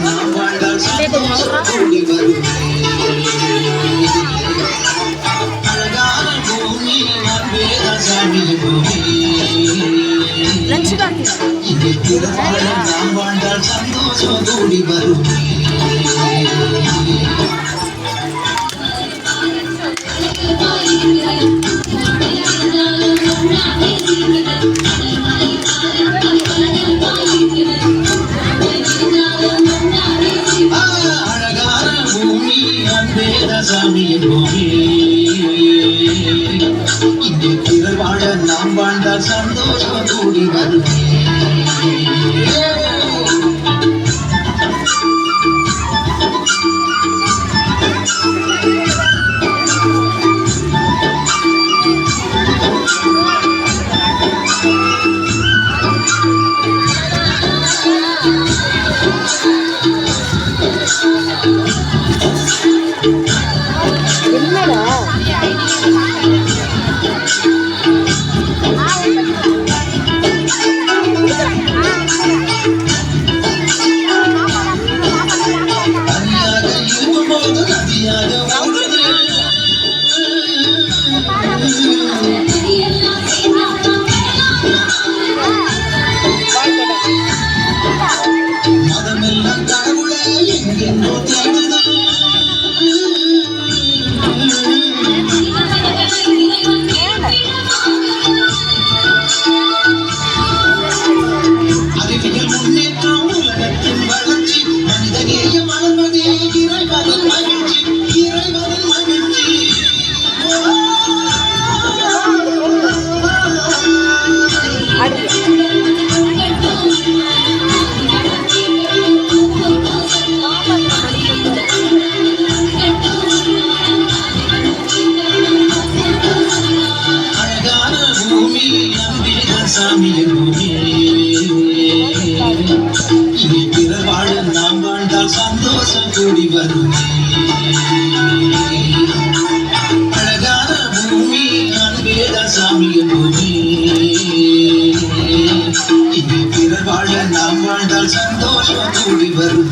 நாம் வாழ்ந்தால் சந்தோஷம் கூடி வரும். அழகான பூமி அன்பேத சாமி பூமி. இங்கே திருவாழ நாம் வாழ்ந்தால் சந்தோஷம் கூடி வரும். அழகான பூமி அன்பேத சாமி பூமி. இங்கே திருவாழ நாம் வாழ்ந்தால் சந்தோஷம் கூடி வரும். மதமெல்லாம் கடவுளே எங்கெங்கோ தேடுது. அறிவியல் முன்னேற்றம் உலகத்தின் வளர்ச்சி மனிதநேய மலர்வதே இறைவனின் மகிழ்ச்சி. இறைவனின் மகிழ்ச்சி. அழகான பூமி அன்பேத சாமி பூமி. இனி பிறர் வாழ நாம் வாழ்ந்தால் சந்தோஷம் கூடி வரும். அழகான பூமி அன்பேத சாமி பூமி. இனி பிறர் வாழ நாம் வாழ்ந்தால் சந்தோஷம் கூடி வரும்.